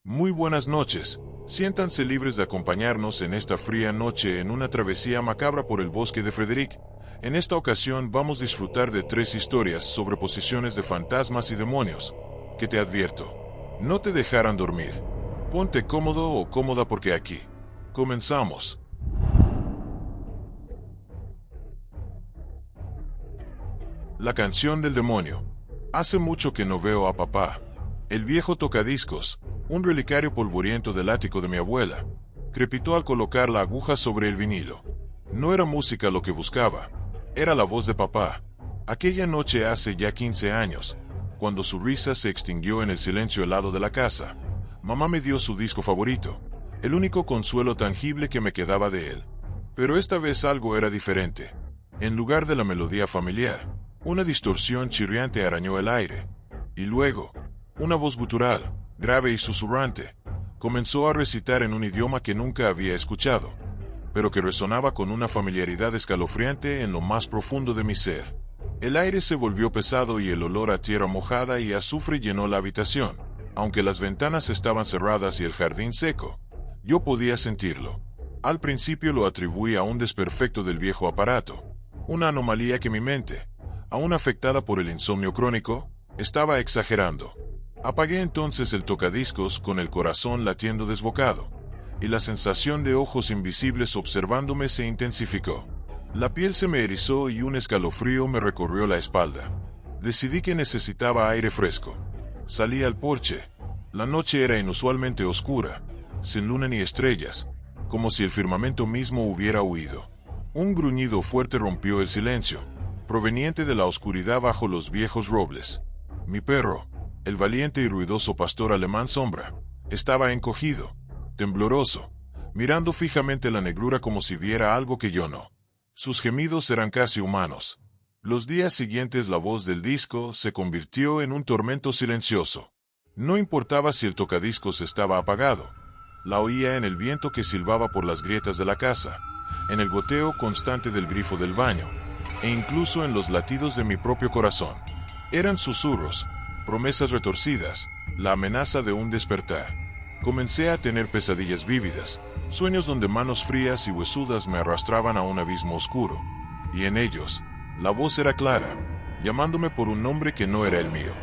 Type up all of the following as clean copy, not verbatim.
Muy buenas noches. Siéntanse libres de acompañarnos en esta fría noche en una travesía macabra por el bosque de Frederick. En esta ocasión vamos a disfrutar de 3 historias sobre posesiones de fantasmas y demonios, que te advierto, no te dejarán dormir. Ponte cómodo o cómoda porque aquí comenzamos. La canción del demonio. Hace mucho que no veo a papá. El viejo tocadiscos, un relicario polvoriento del ático de mi abuela, crepitó al colocar la aguja sobre el vinilo. No era música lo que buscaba, era la voz de papá. Aquella noche hace ya 15 años, cuando su risa se extinguió en el silencio helado de la casa, mamá me dio su disco favorito, el único consuelo tangible que me quedaba de él. Pero esta vez algo era diferente. En lugar de la melodía familiar, una distorsión chirriante arañó el aire. Y luego, una voz gutural, grave y susurrante, comenzó a recitar en un idioma que nunca había escuchado, pero que resonaba con una familiaridad escalofriante en lo más profundo de mi ser. El aire se volvió pesado y el olor a tierra mojada y azufre llenó la habitación. Aunque las ventanas estaban cerradas y el jardín seco, yo podía sentirlo. Al principio lo atribuí a un desperfecto del viejo aparato, una anomalía que mi mente, aún afectada por el insomnio crónico, estaba exagerando. Apagué entonces el tocadiscos con el corazón latiendo desbocado, y la sensación de ojos invisibles observándome se intensificó. La piel se me erizó y un escalofrío me recorrió la espalda. Decidí que necesitaba aire fresco. Salí al porche. La noche era inusualmente oscura, sin luna ni estrellas, como si el firmamento mismo hubiera huido. Un gruñido fuerte rompió el silencio, proveniente de la oscuridad bajo los viejos robles. Mi perro, el valiente y ruidoso pastor alemán Sombra, estaba encogido, tembloroso, mirando fijamente la negrura como si viera algo que yo no. Sus gemidos eran casi humanos. Los días siguientes la voz del disco se convirtió en un tormento silencioso. No importaba si el tocadiscos estaba apagado. La oía en el viento que silbaba por las grietas de la casa, en el goteo constante del grifo del baño, e incluso en los latidos de mi propio corazón. Eran susurros, promesas retorcidas, la amenaza de un despertar. Comencé a tener pesadillas vívidas, sueños donde manos frías y huesudas me arrastraban a un abismo oscuro, y en ellos, la voz era clara, llamándome por un nombre que no era el mío.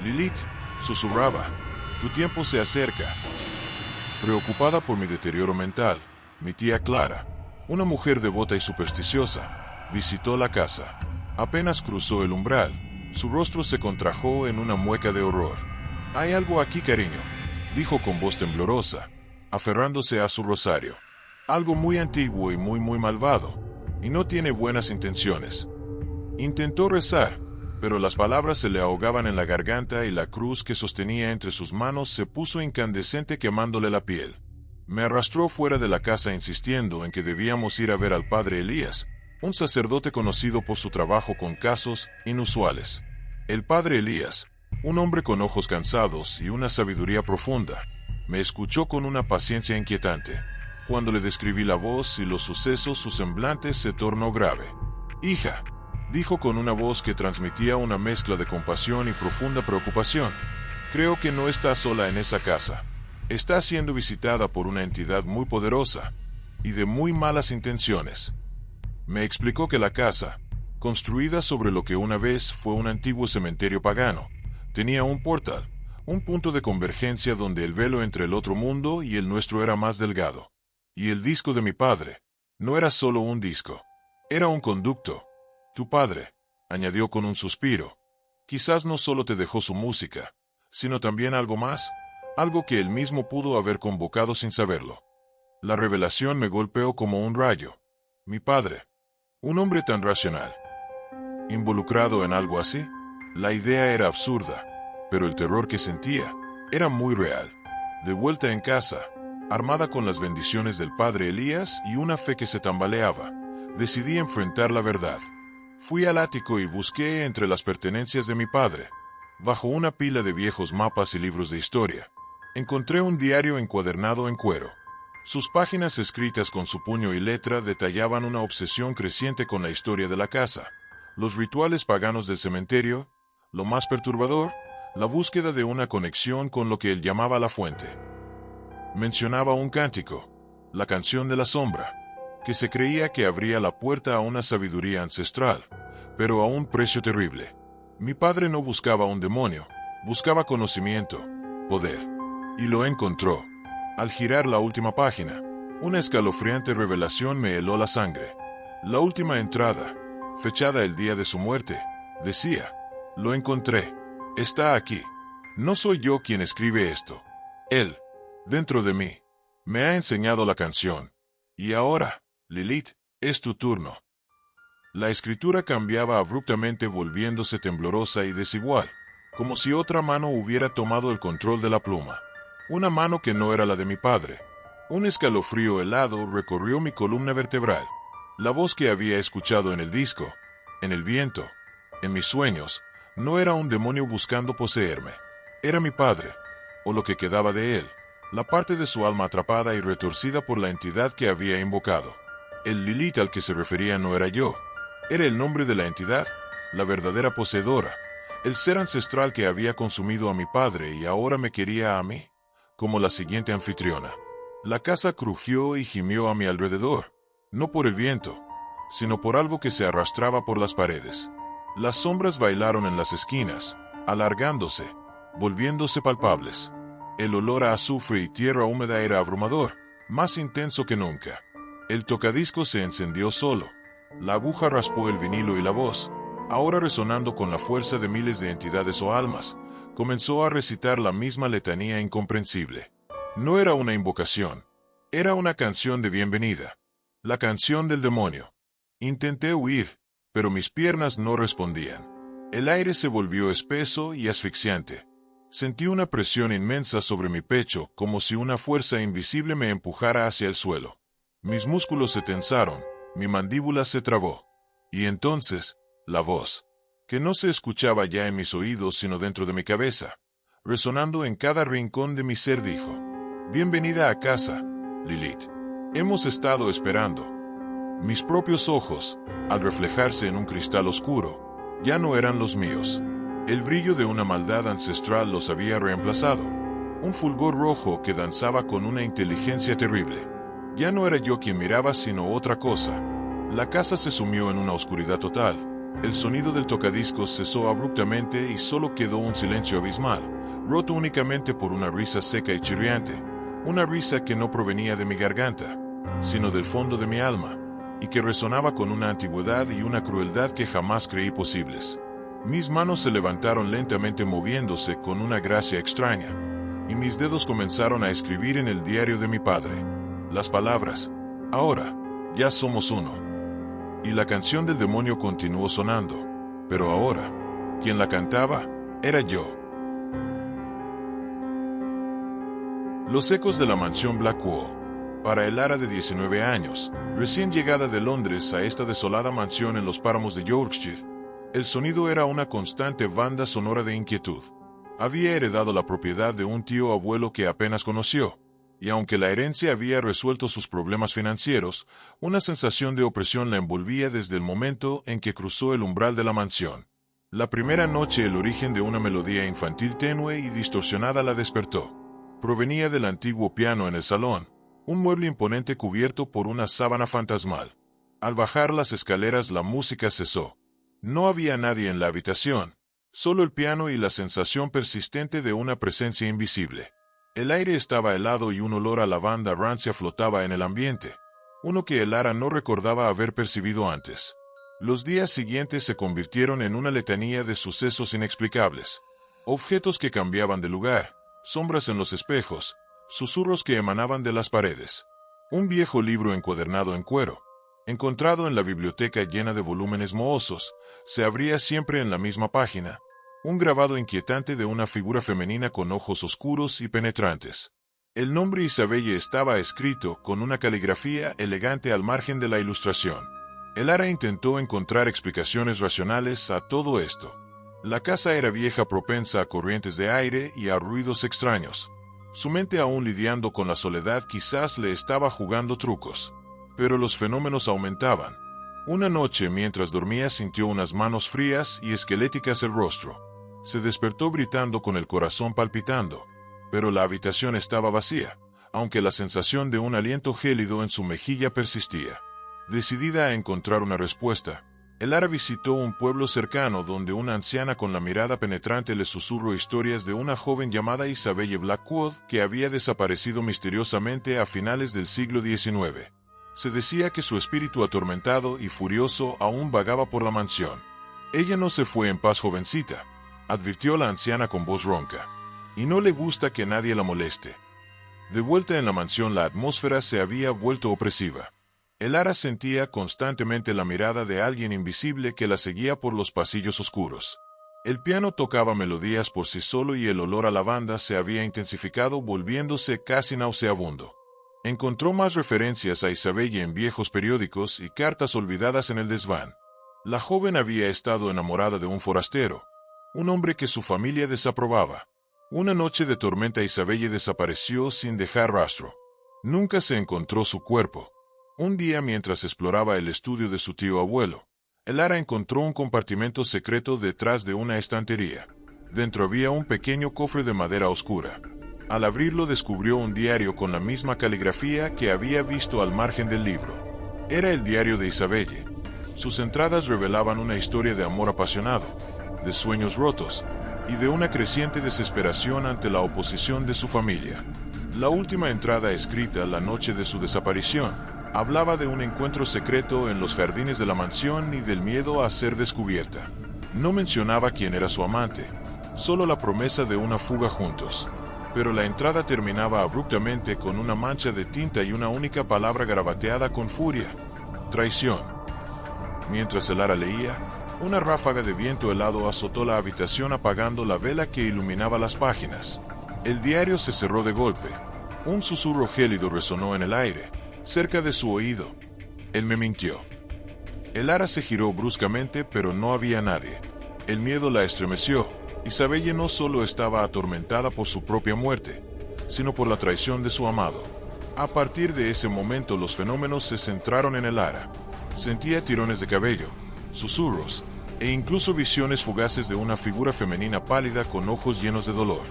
Lilith, susurraba, tu tiempo se acerca. Preocupada por mi deterioro mental, mi tía Clara, una mujer devota y supersticiosa, visitó la casa. Apenas cruzó el umbral, su rostro se contrajo en una mueca de horror. «Hay algo aquí, cariño», dijo con voz temblorosa, aferrándose a su rosario. «Algo muy antiguo y muy malvado, y no tiene buenas intenciones». Intentó rezar, pero las palabras se le ahogaban en la garganta y la cruz que sostenía entre sus manos se puso incandescente quemándole la piel. Me arrastró fuera de la casa insistiendo en que debíamos ir a ver al padre Elías, un sacerdote conocido por su trabajo con casos inusuales. El padre Elías, un hombre con ojos cansados y una sabiduría profunda, me escuchó con una paciencia inquietante. Cuando le describí la voz y los sucesos, su semblante se tornó grave. «Hija», dijo con una voz que transmitía una mezcla de compasión y profunda preocupación, «creo que no está sola en esa casa. Está siendo visitada por una entidad muy poderosa y de muy malas intenciones». Me explicó que la casa, construida sobre lo que una vez fue un antiguo cementerio pagano, tenía un portal, un punto de convergencia donde el velo entre el otro mundo y el nuestro era más delgado. Y el disco de mi padre no era solo un disco, era un conducto. Tu padre, añadió con un suspiro, quizás no solo te dejó su música, sino también algo más, algo que él mismo pudo haber convocado sin saberlo. La revelación me golpeó como un rayo. Mi padre, un hombre tan racional, involucrado en algo así. La idea era absurda, pero el terror que sentía era muy real. De vuelta en casa, armada con las bendiciones del padre Elías y una fe que se tambaleaba, decidí enfrentar la verdad. Fui al ático y busqué entre las pertenencias de mi padre. Bajo una pila de viejos mapas y libros de historia, encontré un diario encuadernado en cuero. Sus páginas escritas con su puño y letra detallaban una obsesión creciente con la historia de la casa, los rituales paganos del cementerio, lo más perturbador, la búsqueda de una conexión con lo que él llamaba la fuente. Mencionaba un cántico, la canción de la sombra, que se creía que abría la puerta a una sabiduría ancestral, pero a un precio terrible. Mi padre no buscaba un demonio, buscaba conocimiento, poder. Y lo encontró. Al girar la última página, una escalofriante revelación me heló la sangre. La última entrada, fechada el día de su muerte, decía: lo encontré. Está aquí. No soy yo quien escribe esto. Él, dentro de mí, me ha enseñado la canción. Y ahora, Lilith, es tu turno. La escritura cambiaba abruptamente, volviéndose temblorosa y desigual, como si otra mano hubiera tomado el control de la pluma. Una mano que no era la de mi padre. Un escalofrío helado recorrió mi columna vertebral. La voz que había escuchado en el disco, en el viento, en mis sueños, no era un demonio buscando poseerme. Era mi padre, o lo que quedaba de él, la parte de su alma atrapada y retorcida por la entidad que había invocado. El Lilith al que se refería no era yo. Era el nombre de la entidad, la verdadera poseedora, el ser ancestral que había consumido a mi padre y ahora me quería a mí, como la siguiente anfitriona. La casa crujió y gimió a mi alrededor, no por el viento, sino por algo que se arrastraba por las paredes. Las sombras bailaron en las esquinas, alargándose, volviéndose palpables. El olor a azufre y tierra húmeda era abrumador, más intenso que nunca. El tocadiscos se encendió solo. La aguja raspó el vinilo y la voz, ahora resonando con la fuerza de miles de entidades o almas, comenzó a recitar la misma letanía incomprensible. No era una invocación, era una canción de bienvenida. La canción del demonio. Intenté huir, pero mis piernas no respondían. El aire se volvió espeso y asfixiante. Sentí una presión inmensa sobre mi pecho, como si una fuerza invisible me empujara hacia el suelo. Mis músculos se tensaron, mi mandíbula se trabó. Y entonces, la voz, que no se escuchaba ya en mis oídos sino dentro de mi cabeza, resonando en cada rincón de mi ser, dijo: bienvenida a casa, Lilith. Hemos estado esperando. Mis propios ojos, al reflejarse en un cristal oscuro, ya no eran los míos. El brillo de una maldad ancestral los había reemplazado. Un fulgor rojo que danzaba con una inteligencia terrible. Ya no era yo quien miraba sino otra cosa. La casa se sumió en una oscuridad total. El sonido del tocadiscos cesó abruptamente y solo quedó un silencio abismal, roto únicamente por una risa seca y chirriante. Una risa que no provenía de mi garganta, sino del fondo de mi alma, y que resonaba con una antigüedad y una crueldad que jamás creí posibles. Mis manos se levantaron lentamente, moviéndose con una gracia extraña, y mis dedos comenzaron a escribir en el diario de mi padre las palabras: ahora, ya somos uno. Y la canción del demonio continuó sonando, pero ahora, quien la cantaba, era yo. Los ecos de la mansión Blackwell. Para Elara, de 19 años, recién llegada de Londres a esta desolada mansión en los páramos de Yorkshire, el sonido era una constante banda sonora de inquietud. Había heredado la propiedad de un tío abuelo que apenas conoció, y aunque la herencia había resuelto sus problemas financieros, una sensación de opresión la envolvía desde el momento en que cruzó el umbral de la mansión. La primera noche el origen de una melodía infantil tenue y distorsionada la despertó. Provenía del antiguo piano en el salón, un mueble imponente cubierto por una sábana fantasmal. Al bajar las escaleras la música cesó. No había nadie en la habitación, solo el piano y la sensación persistente de una presencia invisible. El aire estaba helado y un olor a lavanda rancia flotaba en el ambiente, uno que Elara no recordaba haber percibido antes. Los días siguientes se convirtieron en una letanía de sucesos inexplicables. Objetos que cambiaban de lugar, sombras en los espejos, susurros que emanaban de las paredes. Un viejo libro encuadernado en cuero, encontrado en la biblioteca llena de volúmenes mohosos, se abría siempre en la misma página. Un grabado inquietante de una figura femenina con ojos oscuros y penetrantes. El nombre Isabelle estaba escrito con una caligrafía elegante al margen de la ilustración. Elara intentó encontrar explicaciones racionales a todo esto. La casa era vieja, propensa a corrientes de aire y a ruidos extraños. Su mente, aún lidiando con la soledad, quizás le estaba jugando trucos. Pero los fenómenos aumentaban. Una noche, mientras dormía, sintió unas manos frías y esqueléticas el rostro. Se despertó gritando con el corazón palpitando, pero la habitación estaba vacía. aunque la sensación de un aliento gélido en su mejilla persistía. Decidida a encontrar una respuesta, Elara visitó un pueblo cercano donde una anciana con la mirada penetrante le susurró historias de una joven llamada Isabelle Blackwood que había desaparecido misteriosamente a finales del siglo XIX. Se decía que su espíritu atormentado y furioso aún vagaba por la mansión. Ella no se fue en paz, jovencita, advirtió la anciana con voz ronca, y no le gusta que nadie la moleste. De vuelta en la mansión, la atmósfera se había vuelto opresiva. Elara sentía constantemente la mirada de alguien invisible que la seguía por los pasillos oscuros. El piano tocaba melodías por sí solo y el olor a lavanda se había intensificado, volviéndose casi nauseabundo. Encontró más referencias a Isabelle en viejos periódicos y cartas olvidadas en el desván. La joven había estado enamorada de un forastero, un hombre que su familia desaprobaba. Una noche de tormenta Isabelle desapareció sin dejar rastro. Nunca se encontró su cuerpo. Un día, mientras exploraba el estudio de su tío abuelo, Elara encontró un compartimento secreto detrás de una estantería. Dentro había un pequeño cofre de madera oscura. Al abrirlo descubrió un diario con la misma caligrafía que había visto al margen del libro. Era el diario de Isabelle. Sus entradas revelaban una historia de amor apasionado, de sueños rotos y de una creciente desesperación ante la oposición de su familia. La última entrada, escrita la noche de su desaparición, hablaba de un encuentro secreto en los jardines de la mansión y del miedo a ser descubierta. No mencionaba quién era su amante, solo la promesa de una fuga juntos. Pero la entrada terminaba abruptamente con una mancha de tinta y una única palabra garabateada con furia: traición. Mientras Elara leía, una ráfaga de viento helado azotó la habitación apagando la vela que iluminaba las páginas. El diario se cerró de golpe. Un susurro gélido resonó en el aire, cerca de su oído. Él me mintió. Elara se giró bruscamente, pero no había nadie. El miedo la estremeció. Isabelle no solo estaba atormentada por su propia muerte, sino por la traición de su amado. A partir de ese momento los fenómenos se centraron en Elara. Sentía tirones de cabello, susurros, e incluso visiones fugaces de una figura femenina pálida con ojos llenos de dolor.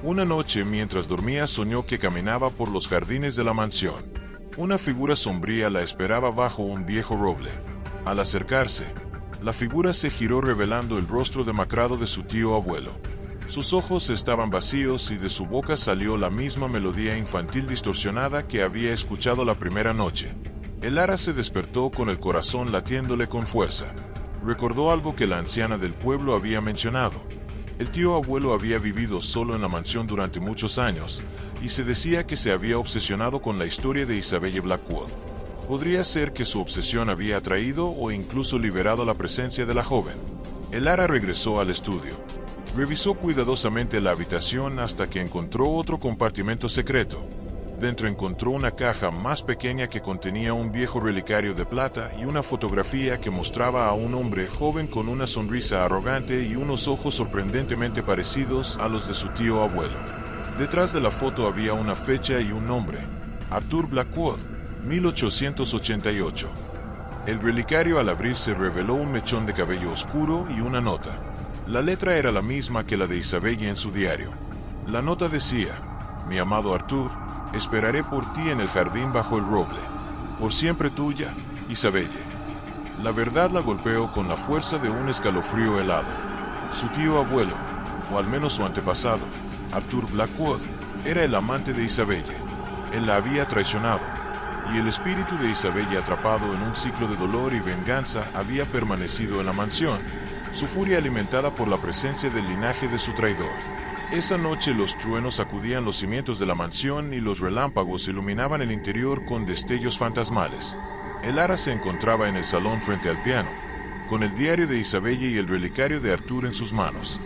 Una noche, mientras dormía, soñó que caminaba por los jardines de la mansión. Una figura sombría la esperaba bajo un viejo roble. Al acercarse, la figura se giró revelando el rostro demacrado de su tío abuelo. Sus ojos estaban vacíos y de su boca salió la misma melodía infantil distorsionada que había escuchado la primera noche. Elara se despertó con el corazón latiéndole con fuerza. Recordó algo que la anciana del pueblo había mencionado. El tío abuelo había vivido solo en la mansión durante muchos años, y se decía que se había obsesionado con la historia de Isabelle Blackwood. Podría ser que su obsesión había atraído o incluso liberado la presencia de la joven. Elara regresó al estudio. Revisó cuidadosamente la habitación hasta que encontró otro compartimento secreto. Dentro encontró una caja más pequeña que contenía un viejo relicario de plata y una fotografía que mostraba a un hombre joven con una sonrisa arrogante y unos ojos sorprendentemente parecidos a los de su tío abuelo. Detrás de la foto había una fecha y un nombre: Arthur Blackwood, 1888. El relicario, al abrirse, reveló un mechón de cabello oscuro y una nota. La letra era la misma que la de Isabelle en su diario. La nota decía: mi amado Arthur, esperaré por ti en el jardín bajo el roble. Por siempre tuya, Isabelle. La verdad la golpeó con la fuerza de un escalofrío helado. Su tío abuelo, o al menos su antepasado, Arthur Blackwood, era el amante de Isabelle. Él la había traicionado, y el espíritu de Isabelle, atrapado en un ciclo de dolor y venganza, había permanecido en la mansión, su furia alimentada por la presencia del linaje de su traidor. Esa noche los truenos sacudían los cimientos de la mansión y los relámpagos iluminaban el interior con destellos fantasmales. Elara se encontraba en el salón frente al piano, con el diario de Isabelle y el relicario de Arthur en sus manos.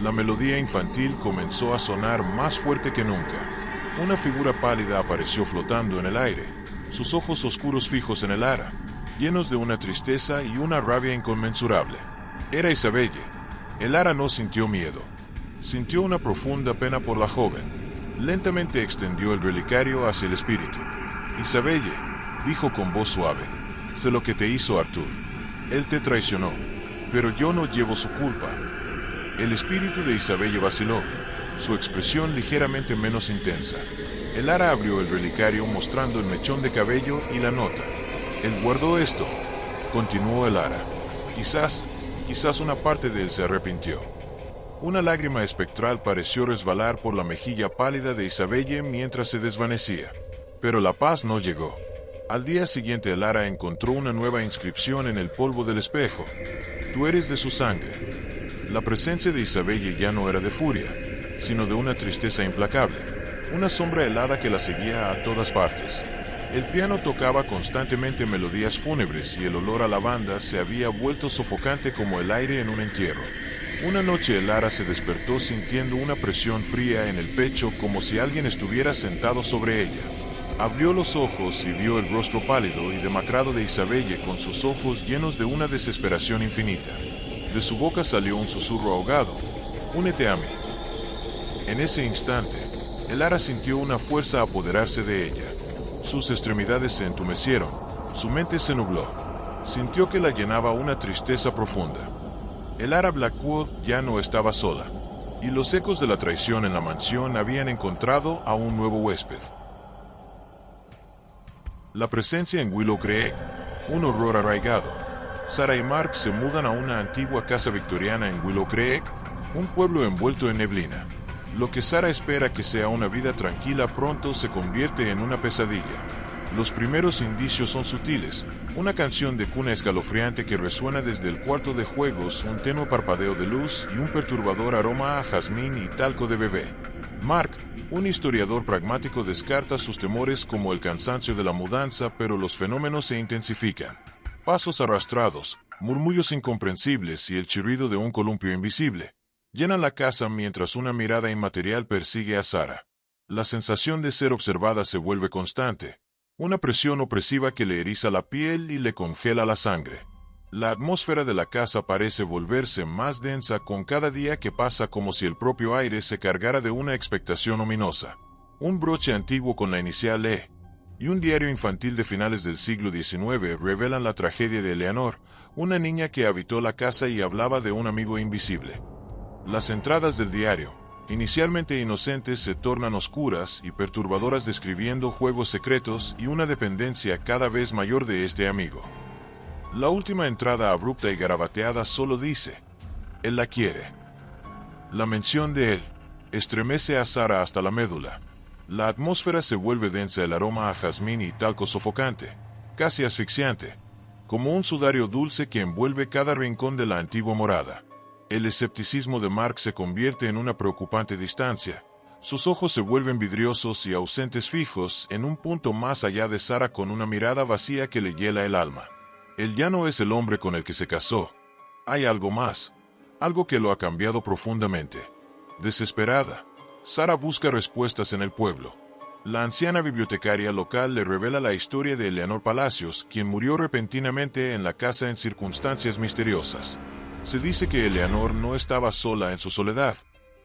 La melodía infantil comenzó a sonar más fuerte que nunca. Una figura pálida apareció flotando en el aire, sus ojos oscuros fijos en Elara, llenos de una tristeza y una rabia inconmensurable. Era Isabelle. Elara no sintió miedo. Sintió una profunda pena por la joven. Lentamente extendió el relicario hacia el espíritu. Isabelle, dijo con voz suave, sé lo que te hizo Arthur. Él te traicionó, pero yo no llevo su culpa. El espíritu de Isabelle vaciló, su expresión ligeramente menos intensa. El Ara abrió el relicario mostrando el mechón de cabello y la nota. Él guardó esto, continuó el Ara. Quizás una parte de él se arrepintió. Una lágrima espectral pareció resbalar por la mejilla pálida de Isabelle mientras se desvanecía. Pero la paz no llegó. Al día siguiente el Ara encontró una nueva inscripción en el polvo del espejo. Tú eres de su sangre. La presencia de Isabelle ya no era de furia, sino de una tristeza implacable. Una sombra helada que la seguía a todas partes. El piano tocaba constantemente melodías fúnebres y el olor a lavanda se había vuelto sofocante como el aire en un entierro. Una noche el Ara se despertó sintiendo una presión fría en el pecho como si alguien estuviera sentado sobre ella. Abrió los ojos y vio el rostro pálido y demacrado de Isabelle con sus ojos llenos de una desesperación infinita. De su boca salió un susurro ahogado. «Únete a mí». En ese instante, el Ara sintió una fuerza apoderarse de ella. Sus extremidades se entumecieron, su mente se nubló. Sintió que la llenaba una tristeza profunda. El Ara Blackwood ya no estaba sola, y los ecos de la traición en la mansión habían encontrado a un nuevo huésped. La presencia en Willow Creek, un horror arraigado. Sarah y Mark se mudan a una antigua casa victoriana en Willow Creek, un pueblo envuelto en neblina. Lo que Sarah espera que sea una vida tranquila pronto se convierte en una pesadilla. Los primeros indicios son sutiles, una canción de cuna escalofriante que resuena desde el cuarto de juegos, un tenue parpadeo de luz y un perturbador aroma a jazmín y talco de bebé. Mark, un historiador pragmático, descarta sus temores como el cansancio de la mudanza, pero los fenómenos se intensifican. Pasos arrastrados, murmullos incomprensibles y el chirrido de un columpio invisible llenan la casa mientras una mirada inmaterial persigue a Sarah. La sensación de ser observada se vuelve constante, una presión opresiva que le eriza la piel y le congela la sangre. La atmósfera de la casa parece volverse más densa con cada día que pasa, como si el propio aire se cargara de una expectación ominosa. Un broche antiguo con la inicial E y un diario infantil de finales del siglo XIX revelan la tragedia de Eleanor, una niña que habitó la casa y hablaba de un amigo invisible. Las entradas del diario, inicialmente inocentes, se tornan oscuras y perturbadoras, describiendo juegos secretos y una dependencia cada vez mayor de este amigo. La última entrada, abrupta y garabateada, solo dice: «Él la quiere». La mención de él estremece a Sarah hasta la médula. La atmósfera se vuelve densa, el aroma a jazmín y talco sofocante, casi asfixiante, como un sudario dulce que envuelve cada rincón de la antigua morada. El escepticismo de Mark se convierte en una preocupante distancia. Sus ojos se vuelven vidriosos y ausentes, fijos en un punto más allá de Sarah, con una mirada vacía que le hiela el alma. Él ya no es el hombre con el que se casó. Hay algo más, algo que lo ha cambiado profundamente. Desesperada, Sarah busca respuestas en el pueblo. La anciana bibliotecaria local le revela la historia de Eleanor Palacios, quien murió repentinamente en la casa en circunstancias misteriosas. Se dice que Eleanor no estaba sola en su soledad,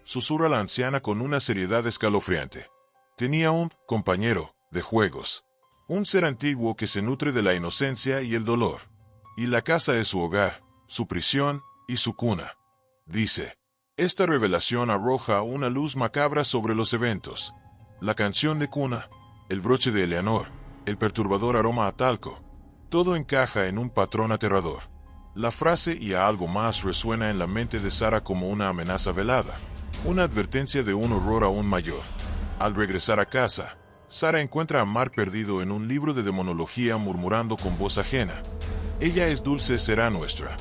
susurra la anciana con una seriedad escalofriante. Tenía un compañero de juegos, un ser antiguo que se nutre de la inocencia y el dolor. Y la casa es su hogar, su prisión y su cuna, dice. Esta revelación arroja una luz macabra sobre los eventos. La canción de cuna, el broche de Eleanor, el perturbador aroma a talco, todo encaja en un patrón aterrador. La frase «y a algo más» resuena en la mente de Sarah como una amenaza velada, una advertencia de un horror aún mayor. Al regresar a casa, Sarah encuentra a Mark perdido en un libro de demonología, murmurando con voz ajena: «Ella es dulce, será nuestra».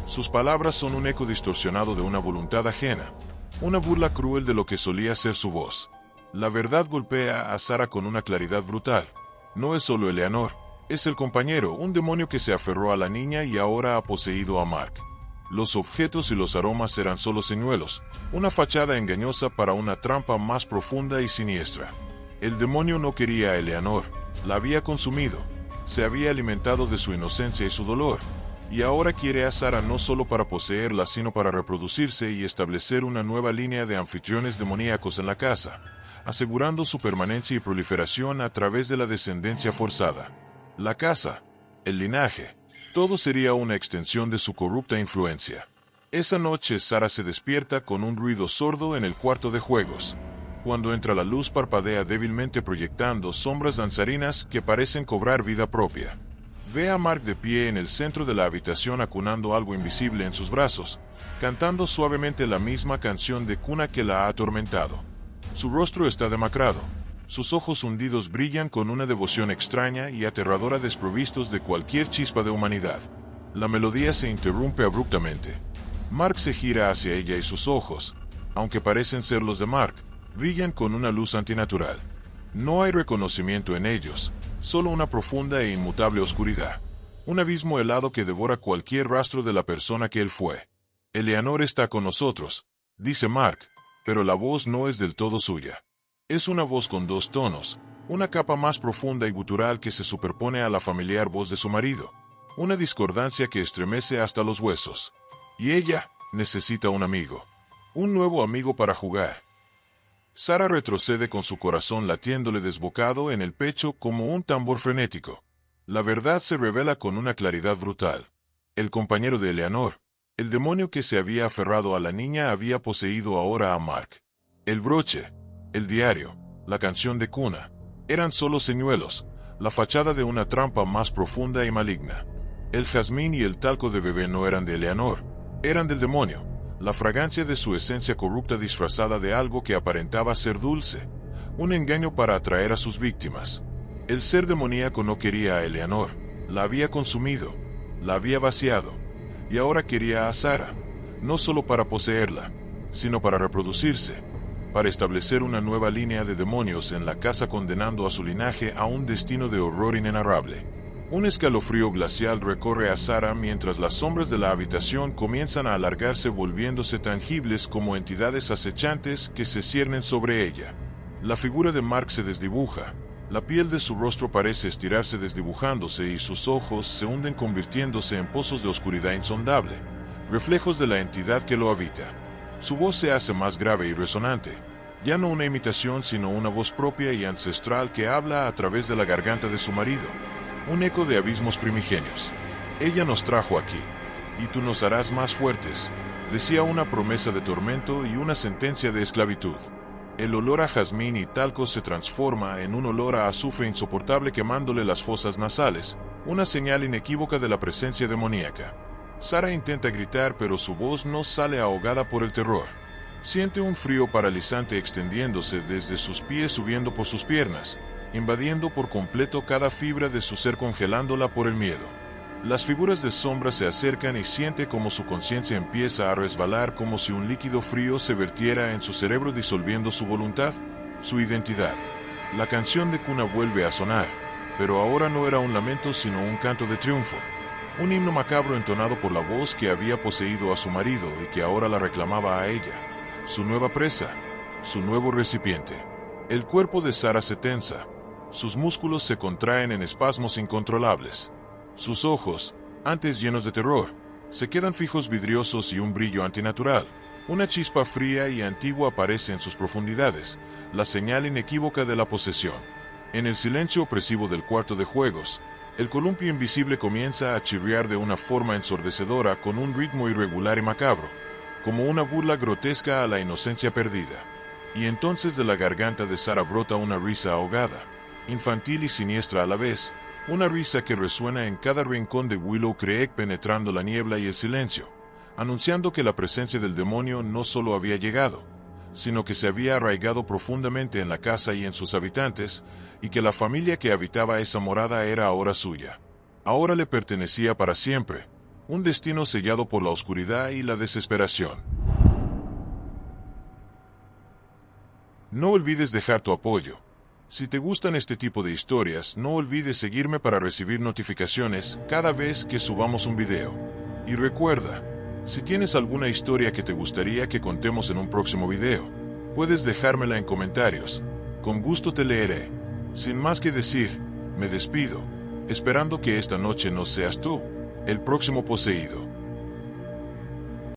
Sus palabras son un eco distorsionado de una voluntad ajena, una burla cruel de lo que solía ser su voz. La verdad golpea a Sarah con una claridad brutal. No es solo Eleanor, es el compañero, un demonio que se aferró a la niña y ahora ha poseído a Mark. Los objetos y los aromas eran solo señuelos, una fachada engañosa para una trampa más profunda y siniestra. El demonio no quería a Eleanor, la había consumido, se había alimentado de su inocencia y su dolor, y ahora quiere a Sarah no solo para poseerla, sino para reproducirse y establecer una nueva línea de anfitriones demoníacos en la casa, asegurando su permanencia y proliferación a través de la descendencia forzada. La casa, el linaje, todo sería una extensión de su corrupta influencia. Esa noche Sarah se despierta con un ruido sordo en el cuarto de juegos. Cuando entra la luz parpadea débilmente proyectando sombras danzarinas que parecen cobrar vida propia. Ve a Mark de pie en el centro de la habitación acunando algo invisible en sus brazos, cantando suavemente la misma canción de cuna que la ha atormentado. Su rostro está demacrado. Sus ojos hundidos brillan con una devoción extraña y aterradora desprovistos de cualquier chispa de humanidad. La melodía se interrumpe abruptamente. Mark se gira hacia ella y sus ojos, aunque parecen ser los de Mark, brillan con una luz antinatural. No hay reconocimiento en ellos, solo una profunda e inmutable oscuridad. Un abismo helado que devora cualquier rastro de la persona que él fue. Eleanor está con nosotros, dice Mark, pero la voz no es del todo suya. Es una voz con dos tonos, una capa más profunda y gutural que se superpone a la familiar voz de su marido. Una discordancia que estremece hasta los huesos. Y ella necesita un amigo. Un nuevo amigo para jugar. Sarah retrocede con su corazón latiéndole desbocado en el pecho como un tambor frenético. La verdad se revela con una claridad brutal. El compañero de Eleanor, el demonio que se había aferrado a la niña, había poseído ahora a Mark. El broche, el diario, la canción de cuna, eran solo señuelos, la fachada de una trampa más profunda y maligna. El jazmín y el talco de bebé no eran de Eleanor, eran del demonio, la fragancia de su esencia corrupta disfrazada de algo que aparentaba ser dulce, un engaño para atraer a sus víctimas. El ser demoníaco no quería a Eleanor, la había consumido, la había vaciado, y ahora quería a Sarah, no solo para poseerla, sino para reproducirse, para establecer una nueva línea de demonios en la casa, condenando a su linaje a un destino de horror inenarrable. Un escalofrío glacial recorre a Sarah mientras las sombras de la habitación comienzan a alargarse, volviéndose tangibles como entidades acechantes que se ciernen sobre ella. La figura de Mark se desdibuja, la piel de su rostro parece estirarse desdibujándose y sus ojos se hunden convirtiéndose en pozos de oscuridad insondable, reflejos de la entidad que lo habita. Su voz se hace más grave y resonante, ya no una imitación sino una voz propia y ancestral que habla a través de la garganta de su marido. Un eco de abismos primigenios. Ella nos trajo aquí, y tú nos harás más fuertes, decía una promesa de tormento y una sentencia de esclavitud. El olor a jazmín y talco se transforma en un olor a azufre insoportable quemándole las fosas nasales, una señal inequívoca de la presencia demoníaca. Sarah intenta gritar, pero su voz no sale, ahogada por el terror. Siente un frío paralizante extendiéndose desde sus pies subiendo por sus piernas, invadiendo por completo cada fibra de su ser, congelándola por el miedo. Las figuras de sombra se acercan y siente como su conciencia empieza a resbalar, como si un líquido frío se vertiera en su cerebro disolviendo su voluntad, su identidad. La canción de cuna vuelve a sonar, pero ahora no era un lamento sino un canto de triunfo. Un himno macabro entonado por la voz que había poseído a su marido y que ahora la reclamaba a ella, su nueva presa, su nuevo recipiente. El cuerpo de Sarah se tensa. Sus músculos se contraen en espasmos incontrolables. Sus ojos, antes llenos de terror, se quedan fijos, vidriosos y un brillo antinatural. Una chispa fría y antigua aparece en sus profundidades, la señal inequívoca de la posesión. En el silencio opresivo del cuarto de juegos, el columpio invisible comienza a chirriar de una forma ensordecedora con un ritmo irregular y macabro, como una burla grotesca a la inocencia perdida. Y entonces de la garganta de Sarah brota una risa ahogada, infantil y siniestra a la vez, una risa que resuena en cada rincón de Willow Creek, penetrando la niebla y el silencio, anunciando que la presencia del demonio no solo había llegado, sino que se había arraigado profundamente en la casa y en sus habitantes, y que la familia que habitaba esa morada era ahora suya. Ahora le pertenecía para siempre, un destino sellado por la oscuridad y la desesperación. No olvides dejar tu apoyo. Si te gustan este tipo de historias, no olvides seguirme para recibir notificaciones cada vez que subamos un video. Y recuerda, si tienes alguna historia que te gustaría que contemos en un próximo video, puedes dejármela en comentarios. Con gusto te leeré. Sin más que decir, me despido, esperando que esta noche no seas tú el próximo poseído.